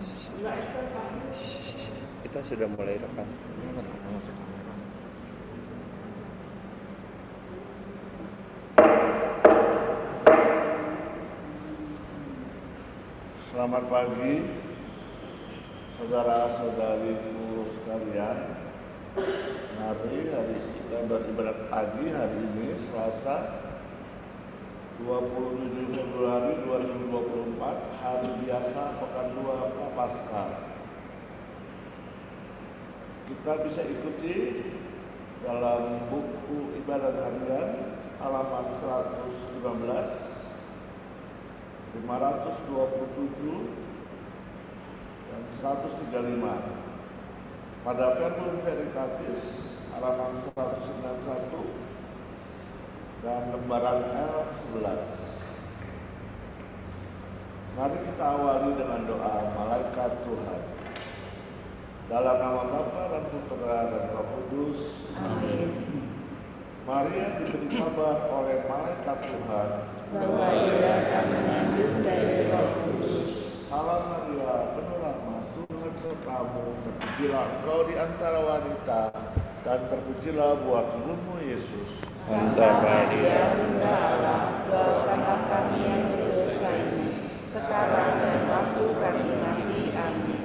Kita sudah mulai rekam. Selamat pagi, saudara-saudariku sekalian. Mari kita beribadat pagi hari ini, Selasa 27 Februari 2024, hari biasa pekan 2 Prapaskah. Kita bisa ikuti dalam buku ibadat harian halaman 115, 527 dan 135. Pada Verbum Veritatis halaman 191 dan lembaran L11. Mari kita awali dengan doa malaikat Tuhan. Dalam nama Bapa dan Putra dan Roh Kudus. Amin. Maria diberi kabar oleh malaikat Tuhan bahwa ia akan mengandung dari Roh Kudus. Salam Maria, penuh rahmat, Tuhan sertamu, terpujilah engkau di antara wanita, dan terpujilah buah tubuhmu Yesus. Santa Maria, Bunda Allah, doakanlah kami yang berdosa ini, sekarang dan waktu kami mati. Amin.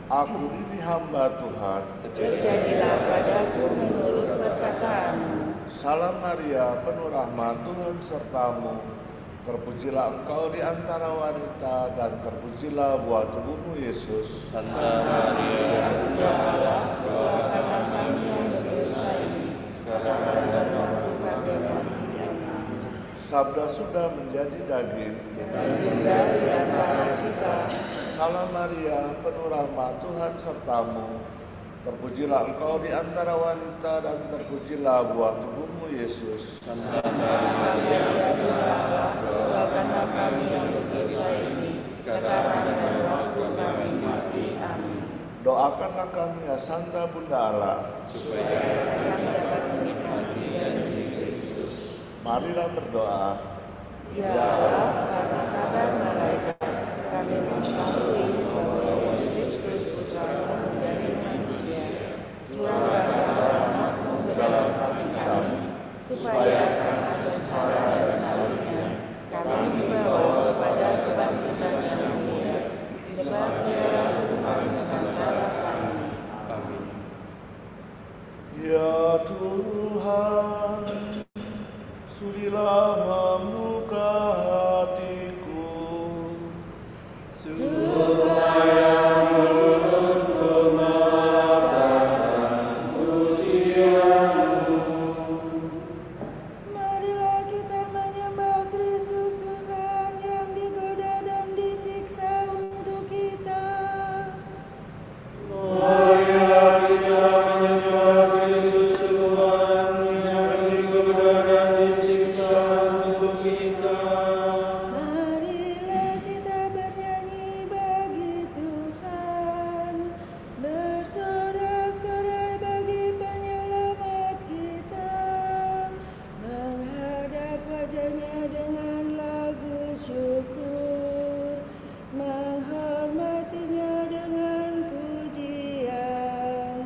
Aku ini hamba Tuhan, Terjadilah padaku menurut perkataanmu. Salam Maria, penuh rahmat, Tuhan sertamu, terpujilah engkau di antara wanita, dan terpujilah buah tubuhmu Yesus. Santa Maria, Bunda Allah, doakanlah kami yang berdosa ini, sekarang dan waktu kami mati. Amin. Sabda sudah menjadi daging, Dan tinggal di antara kita. Salam Maria, penuh rahmat, Tuhan sertamu, terpujilah engkau di antara wanita, dan terpujilah buah tubuhmu Yesus. Santa Maria, Bunda Allah, doakanlah kami yang berdosa ini, sekarang dan waktu kami mati. Amin. Doakanlah kami ya Santa Bunda Allah, supaya Kami dapat menikmati janji Kristus. marilah berdoa. Ya Allah, karena kabar malaikat, kami mengetahui bahwa Yesus Kristus Putra menjadi manusia. Curahkanlah rahmat-Mu ke dalam hati kami, supaya karena sengsara dan salibnya, kami dibawa kepada kebangkitan yang mulia, sebab Dia Tuhan antara kami. Amin. Ya Tuhan, sudilah membuka hatiku, Supaya mulutku mengatakan pujian-Mu. Marilah kita menyembah Kristus Tuhan yang digoda dan disiksa untuk kita. Marilah kita menyembah Kristus Tuhan yang digoda dan disiksa untuk kita. Marilah kita bernyanyi bagi Tuhan, bersorak-sorai bagi penyelamat kita, menghadap wajah-Nya dengan lagu syukur, menghormati-Nya dengan pujian.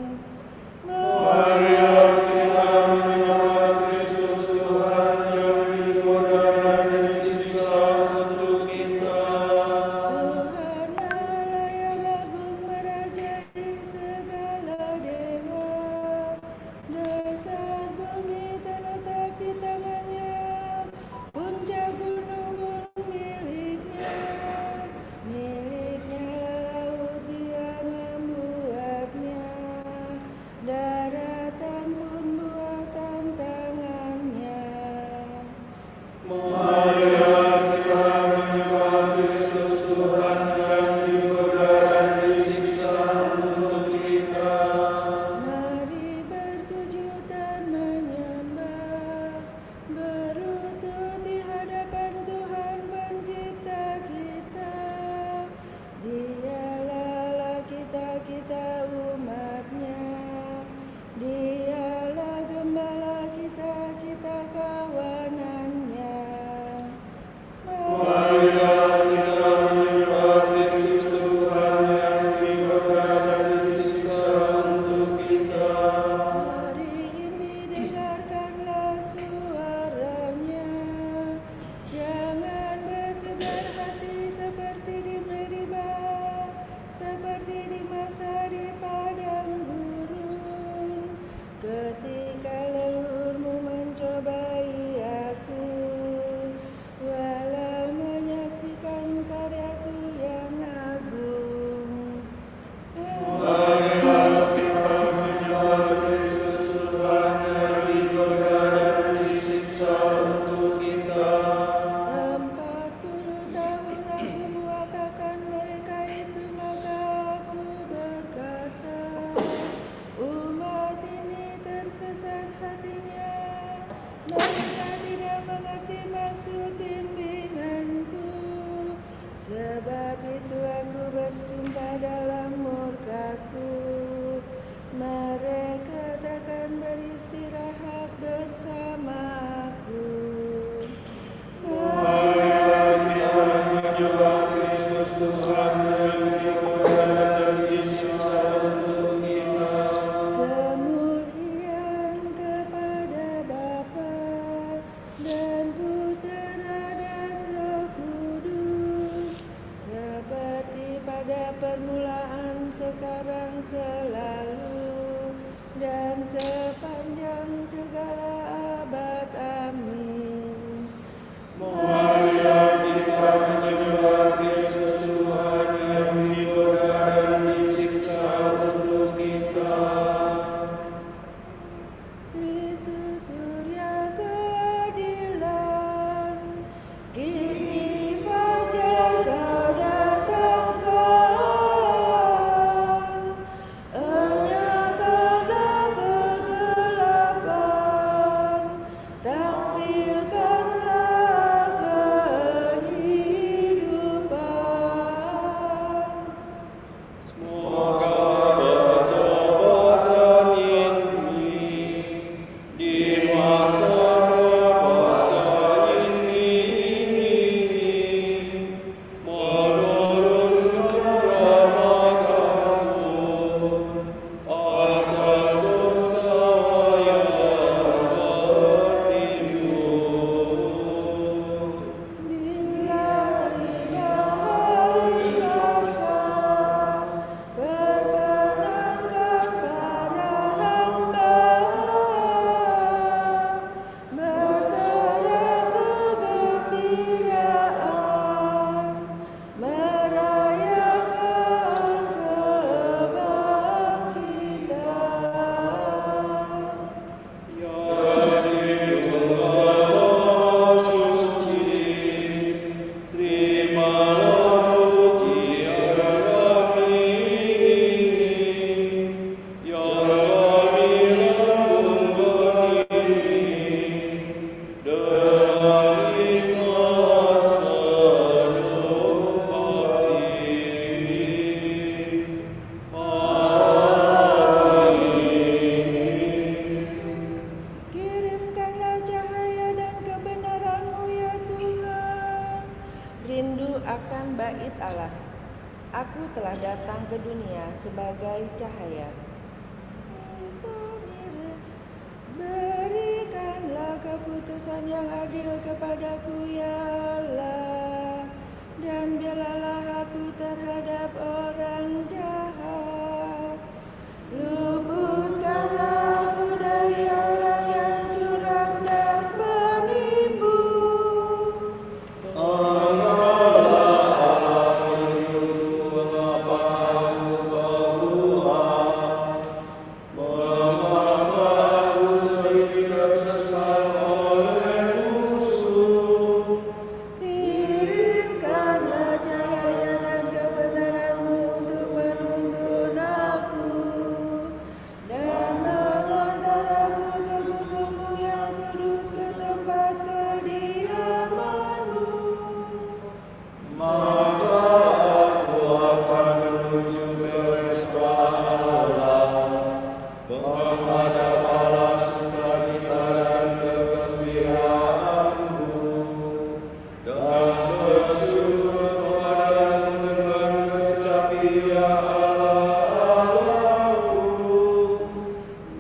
Marilah kita menyembah Kristus Tuhan yang digoda dan disiksa untuk kita. Tuhan Allah yang agung merajai segala dewa, dasar bumi terletak di tangan-Nya, puncak gunung pun milik-Nya, milik-Nya laut Dia membuatnya, daratan pun buatan tangan-Nya. Marilah kita menyembah Kristus Tuhan yang digoda dan disiksa untuk kita. Mari bersujud dan menyembah, berlutut di hadapan Tuhan Pencipta kita. Dialah Allah kita umat-Nya, Dialah gembala kita kawanan-Nya. akan bait Allah. Aku telah datang ke dunia sebagai cahaya. Berikanlah keputusan yang adil kepadaku ya Allah, dan belalah aku terhadap orang jahat. Luputkanlah aku dari orang yang curang dan penipu. Kirimkanlah cahaya dan kebenaran-Mu untuk menuntun aku, dan mengantar aku ke gunung-Mu yang kudus, ke tempat kediaman-Mu. Maka aku akan menuju ke pesta Allah, menghadap Allah sukacita dan kegembiraanku, dan bersyukur kepadamu dengan mengucapi ya Allahku.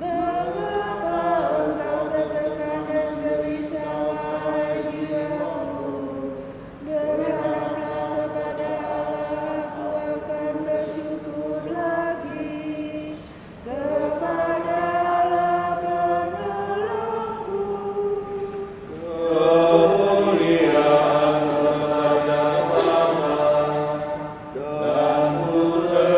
Mengapa engkau tertekan dan gelisah, wahai jiwaku? Berharaplah kepada Allah, aku akan bersyukur lagi. Kepada Allah penolongku. Kemuliaan kepada Bapa dan Putra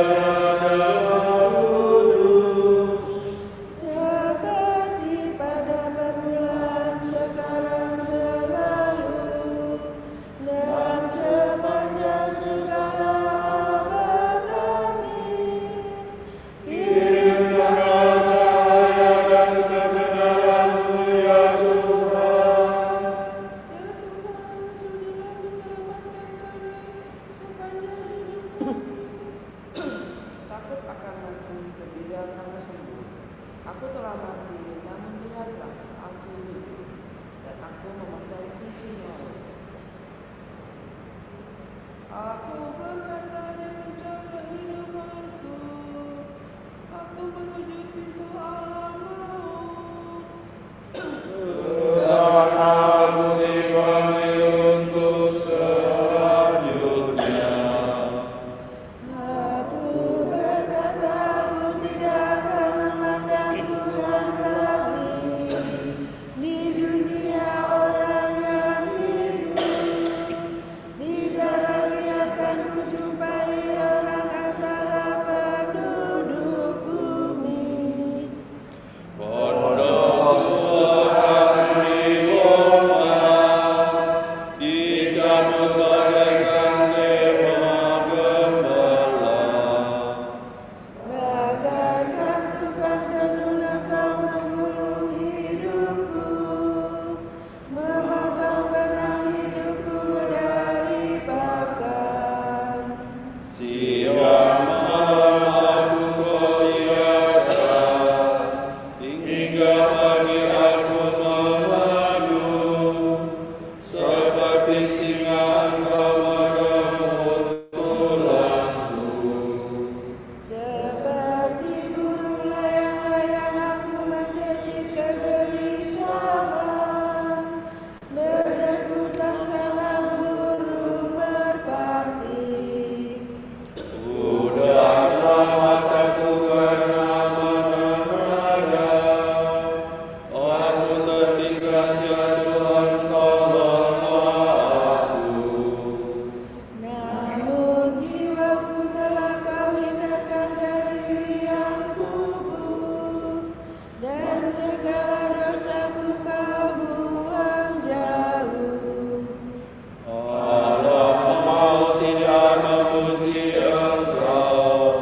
dan Roh Kudus. Seperti pada permulaan, sekarang, selalu, dan sepanjang segala abad. Amin. Kirimkanlah cahaya dan kebenaran-Mu ya Tuhan. Ya Tuhan, sudilah menyelamatkan kami sepanjang hidup. Takut akan mati, gembira karena sembuh. Aku telah mati, namun lihatlah, aku hidup, dan aku memegang kunci maut. Aku berkata dan menjaga kehidupanku. Aku menuju pintu alam maut. Saat aku dipanggil untuk selanjutnya, Aku berkata, aku tidak akan memandang Tuhan lagi. Di dunia orang yang hidup, tidak lagi akan kujumpai orang antara penduduk bumi. pondok akan dibongkar, dicabut bagaikan tema gembala. Bagaikan tukang tenun engkau menggulung hidupku, memotong benang hidupku dari pakan. Siang malam aku kau biarkan, hingga pagi aku mengadu, seperti singa engkau mengemut tulangku. Seperti burung layang-layang aku mencecit kegelisahan, berdegup laksana burung merpati. Udahlah mataku karena menengadap, aku tertinggal ya Tuhan, tolonglah aku. Namun jiwaku telah kau hindarkan dari liang kubur, dan segala dosaku kau buang jauh. Allah mau tidak memuji Engkau,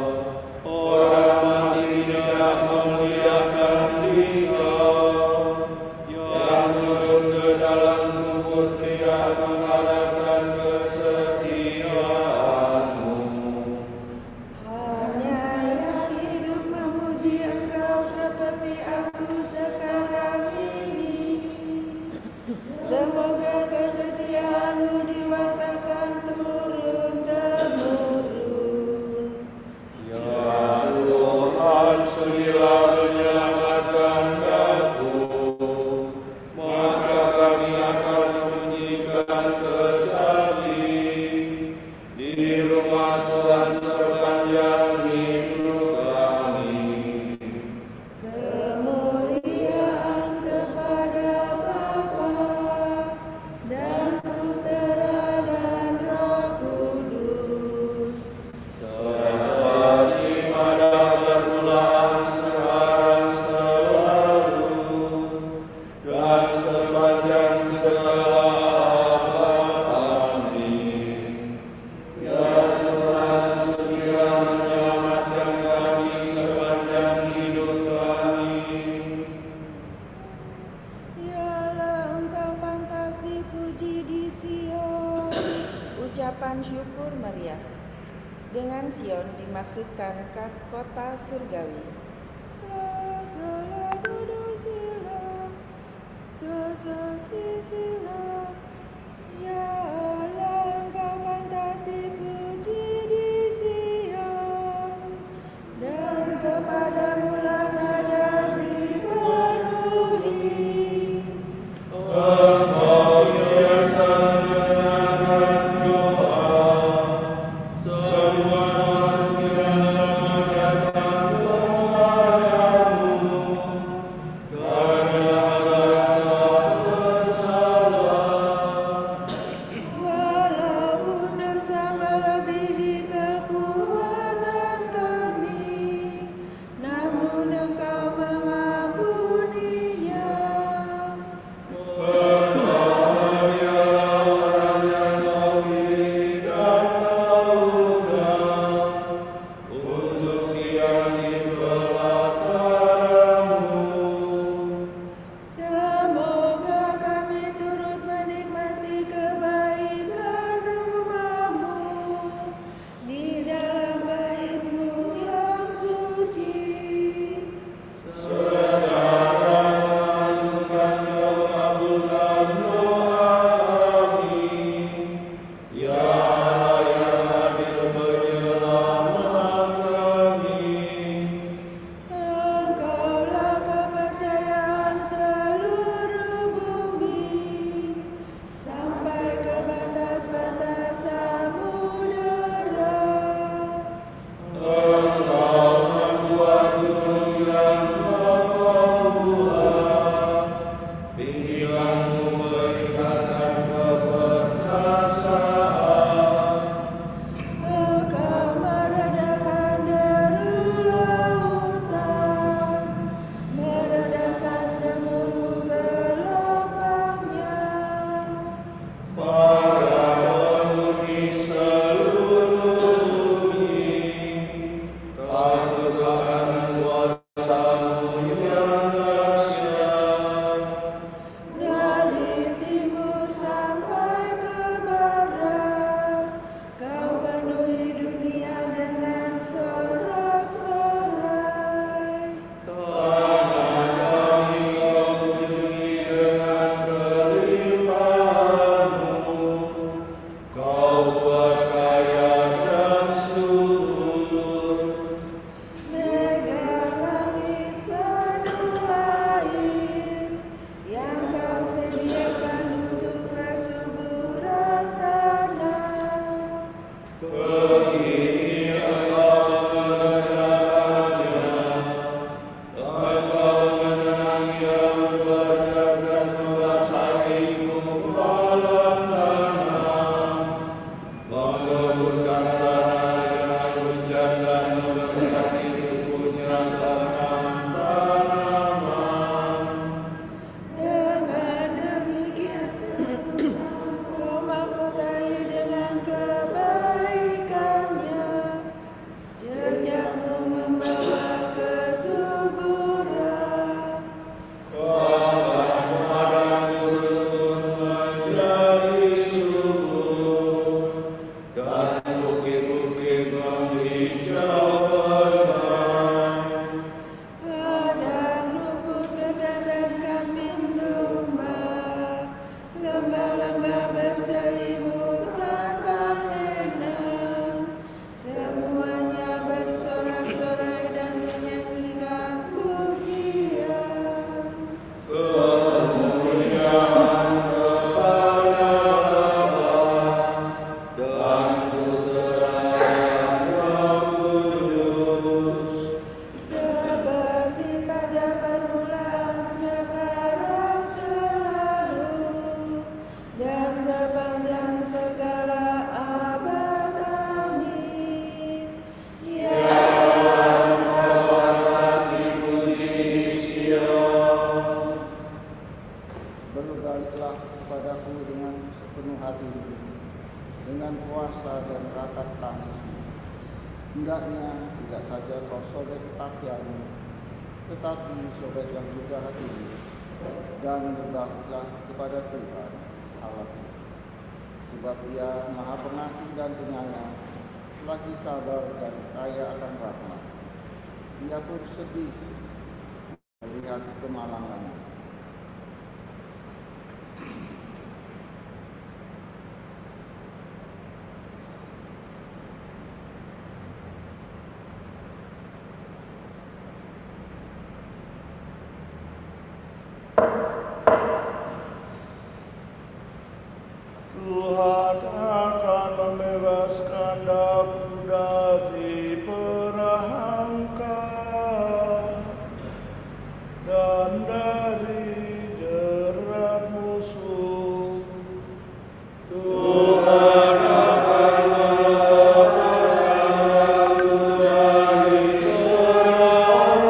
orang mati tidak memuliakan Engkau, yang turun ke dalam kubur tidak mengharapkan kesetiaan-Mu. Hanya yang hidup memuji Engkau seperti aku sekarang ini. Semoga kesetiaan-Mu diwatakan turun kecuali di rumah Tuhan sepanjang hidup kami. Kemuliaan kepada Bapa dan Putera dan Roh Kudus. Seperti pada permulaan, sekarang, selalu, dan sepanjang segala abad. Amin. Ya Tuhan, segera menyelamatkan kami sepanjang hidup kami. Yalah Engkau pantas dipuji di Sion. Ucapan syukur meriah. Dengan Sion dimaksudkan kota surgawi. La sala dudu sila, sasasi sila. Ya Allah, Engkau pantas dipuji di Sion. Dan kepadamu lah nada dipenuhi. Engkau biasa mendengarkan doa. Semua orang yang datang kepadamu karena rasa bersalah. sepanjang segala abad. Amin. Ya Berbaliklah kepadaku dengan sepenuh hati, dengan puasa dan ratap tangis. Hendaknya tidak saja kau sobek pakaianmu, tetapi sobeklah juga hatimu, dan berbaliklah kepada Tuhan Allah. Sebab Dia Maha Pengasih dan Penyayang, lagi sabar dan kaya akan rahmat. Ia pun sedih melihat kemalangannya. Tuhan akan membebaskan aku dari perangkap dan dari jerat musuh. Tuhan akan melepaskan aku dari perangkap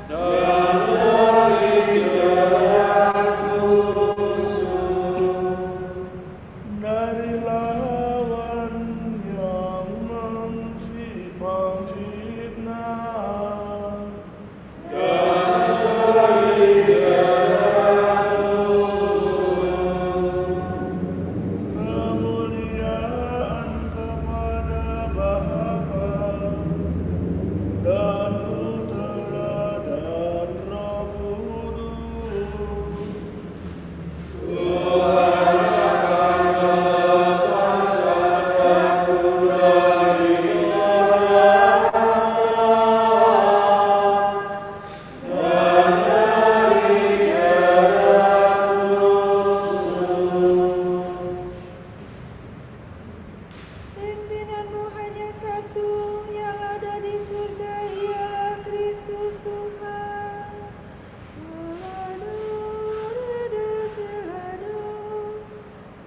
dan dari jerat dari lawan yang memfitnah dan dari jerat musuh. Kemuliaan kepada Bapa dan Putera dan Roh Kudus. Tuhan akan melepaskan aku dari perangkap dan dari jerat musuh. Pimpinanmu hanya satu, yang ada di surga ialah Kristus Tuhan.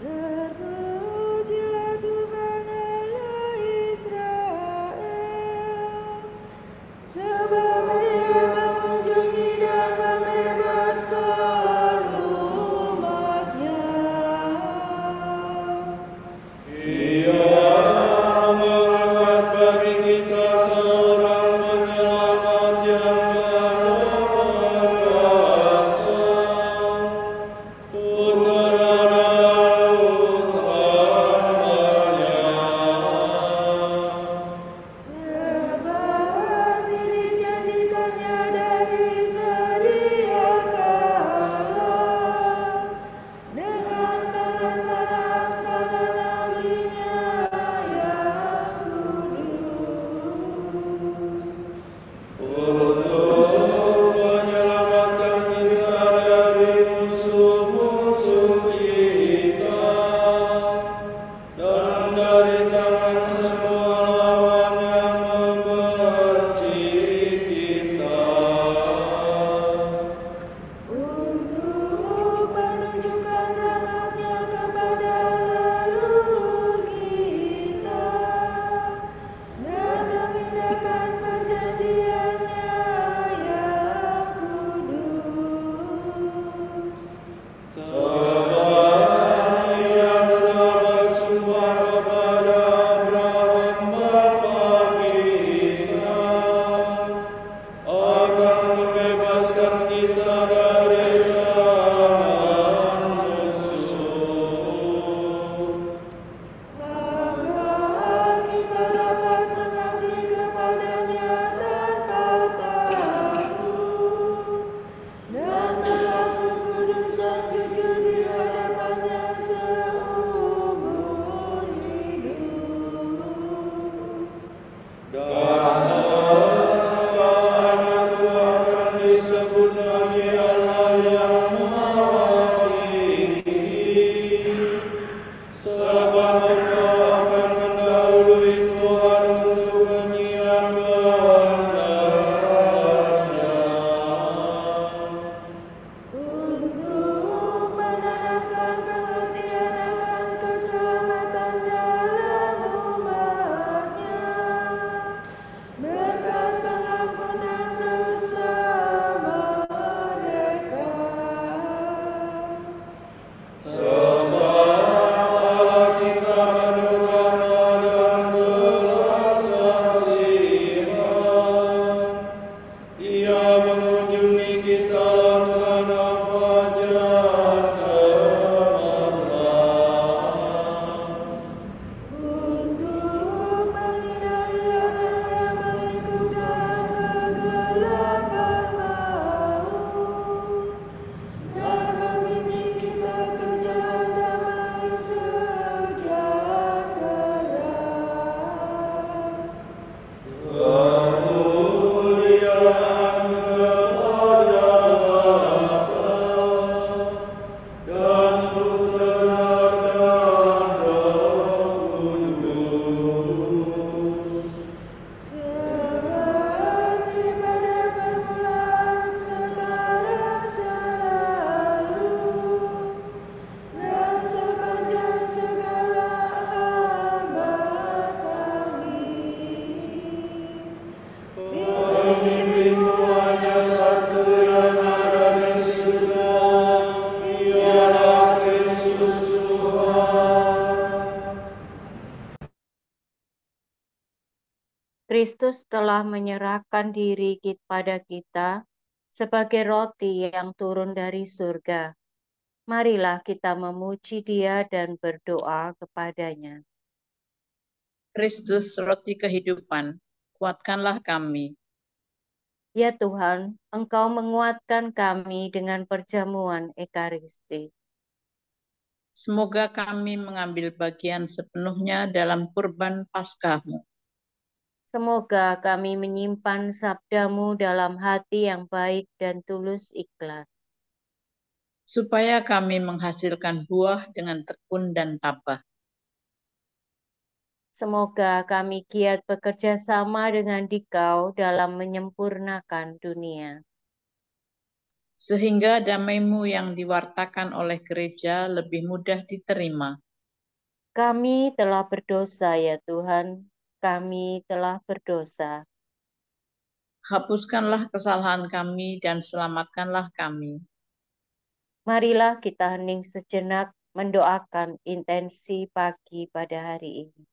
Terpujilah Tuhan Allah Israel, sebab Ia mengunjungi dan membebaskan umat-Nya. Ia mengangkat bagi kita seorang penyelamat yang luar biasa, Putera Daud namanya. Seperti dijanjikannya dari sedia kala, dengan terang-terang pada nabinya yang kudus. Untuk menyelamatkan kita dari musuh-musuh kita dan dari tangan semua lawan yang membenci kita. Untuk menunjukkan rahmat-Nya kepada leluhur kita dan mengindahkan perjanjian-Nya yang kudus. Sebab Ia telah bersumpah kepada Abraham bapa kita akan membebaskan kita dari tangan musuh. Maka kita dapat mengabdi kepada-Nya tanpa takut dan berlaku kudus dan jujur di Kristus telah menyerahkan diri pada kita sebagai roti yang turun dari surga. Marilah kita memuji Dia dan berdoa kepadanya. Kristus, roti kehidupan, kuatkanlah kami. Ya Tuhan, Engkau menguatkan kami dengan perjamuan Ekaristi. Semoga kami mengambil bagian sepenuhnya dalam kurban Paskah-Mu. Semoga kami menyimpan sabdamu dalam hati yang baik dan tulus ikhlas. Supaya kami menghasilkan buah dengan tekun dan tabah. Semoga kami giat bekerja sama dengan Dikau dalam menyempurnakan dunia. Sehingga damai-Mu yang diwartakan oleh gereja lebih mudah diterima. Kami telah berdosa ya Tuhan, kami telah berdosa. Hapuskanlah kesalahan kami dan selamatkanlah kami. Marilah kita hening sejenak mendoakan intensi pagi pada hari ini.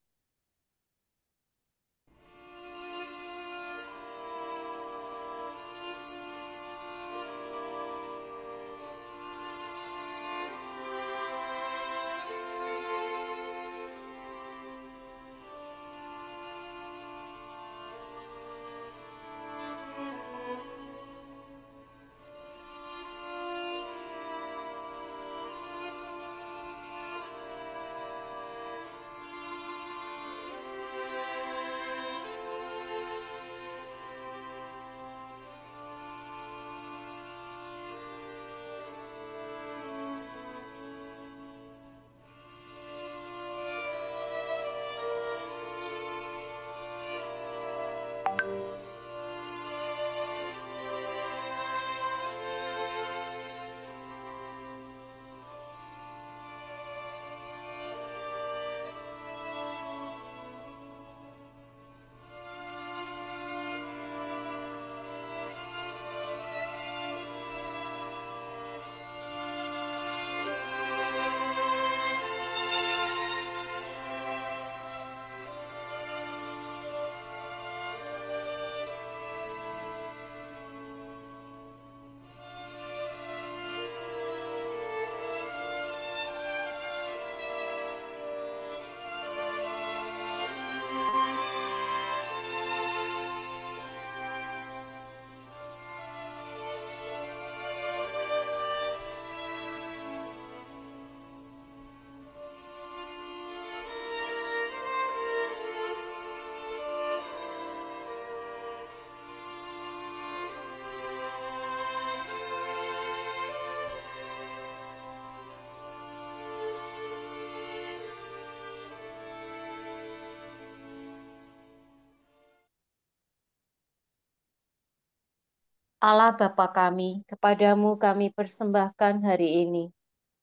Allah Bapa kami, kepadamu kami persembahkan hari ini.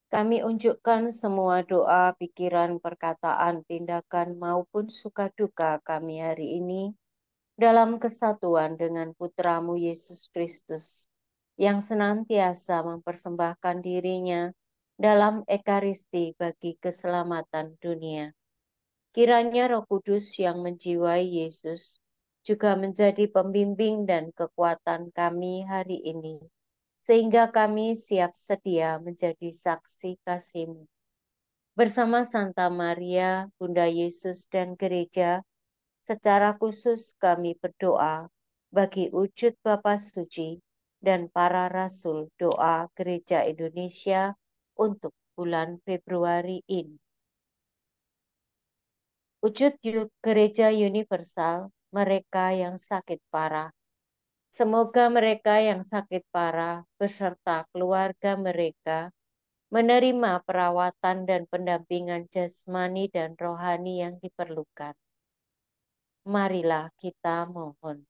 Kami unjukkan semua doa, pikiran, perkataan, tindakan, maupun suka duka kami hari ini dalam kesatuan dengan Putramu Yesus Kristus, yang senantiasa mempersembahkan dirinya dalam Ekaristi bagi keselamatan dunia. Kiranya Roh Kudus yang menjiwai Yesus juga menjadi pembimbing dan kekuatan kami hari ini, sehingga kami siap sedia menjadi saksi kasih-Mu. Bersama Santa Maria, Bunda Yesus dan Gereja, secara khusus kami berdoa bagi wujud Bapa Suci dan para Rasul doa Gereja Indonesia untuk bulan Februari ini. Wujud Gereja Universal, mereka yang sakit parah. Semoga mereka yang sakit parah beserta keluarga mereka menerima perawatan dan pendampingan jasmani dan rohani yang diperlukan. Marilah kita mohon.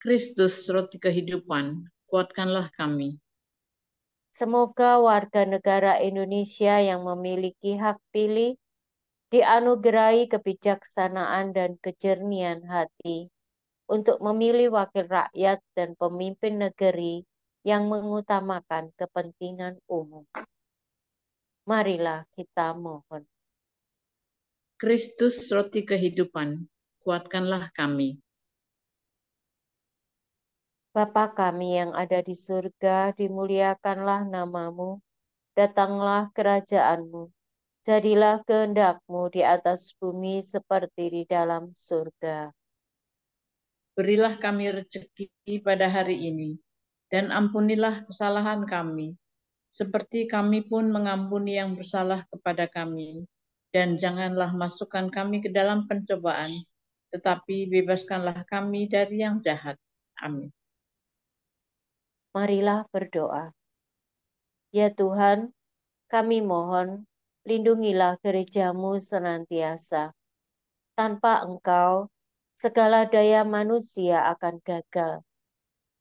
Kristus, roti kehidupan, kuatkanlah kami. Semoga warga negara Indonesia yang memiliki hak pilih dianugerahi kebijaksanaan dan kejernihan hati untuk memilih wakil rakyat dan pemimpin negeri yang mengutamakan kepentingan umum. Marilah kita mohon. Kristus, roti kehidupan, kuatkanlah kami. Bapa kami yang ada di surga, dimuliakanlah namamu, datanglah kerajaanmu, jadilah kehendak-mu di atas bumi seperti di dalam surga. Berilah kami rezeki pada hari ini, dan ampunilah kesalahan kami, seperti kami pun mengampuni yang bersalah kepada kami. Dan janganlah masukkan kami ke dalam pencobaan, tetapi bebaskanlah kami dari yang jahat. Amin. Marilah berdoa. Ya Tuhan, kami mohon, lindungilah gerejamu senantiasa. Tanpa Engkau, segala daya manusia akan gagal.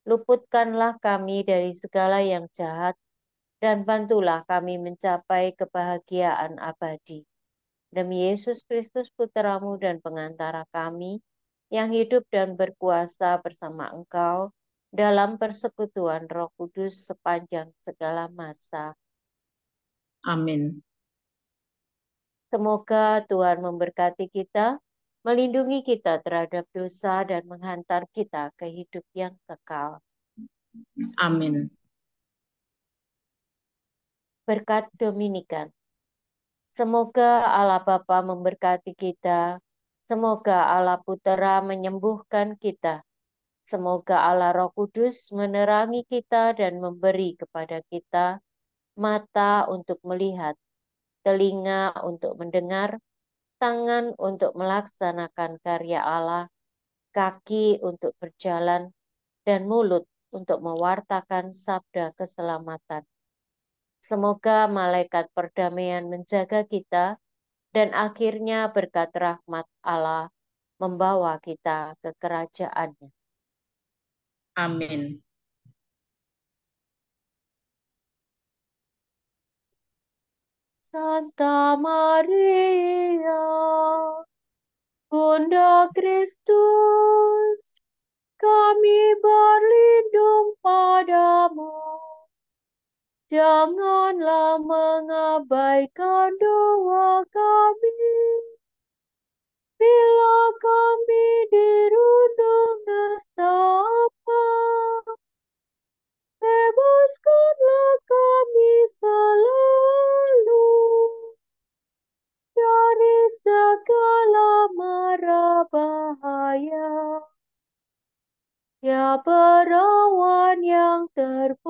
Luputkanlah kami dari segala yang jahat, dan bantulah kami mencapai kebahagiaan abadi. Demi Yesus Kristus Putramu dan pengantara kami, yang hidup dan berkuasa bersama Engkau, dalam persekutuan Roh Kudus sepanjang segala masa. Amin. Semoga Tuhan memberkati kita, melindungi kita terhadap dosa, dan menghantar kita ke hidup yang kekal. Amin. Berkat Dominikan. Semoga Allah Bapa memberkati kita, semoga Allah Putera menyembuhkan kita, semoga Allah Roh Kudus menerangi kita dan memberi kepada kita mata untuk melihat, telinga untuk mendengar, tangan untuk melaksanakan karya Allah, kaki untuk berjalan, dan mulut untuk mewartakan sabda keselamatan. Semoga malaikat perdamaian menjaga kita, dan akhirnya berkat rahmat Allah membawa kita ke kerajaan-Nya. Amin. Santa Maria, Bunda Kristus, kami berlindung padamu. Janganlah mengabaikan doa kami, bila kami dirundung nestapa. Bebaskanlah kami selalu dari segala mara bahaya. Ya perawan yang terpuji,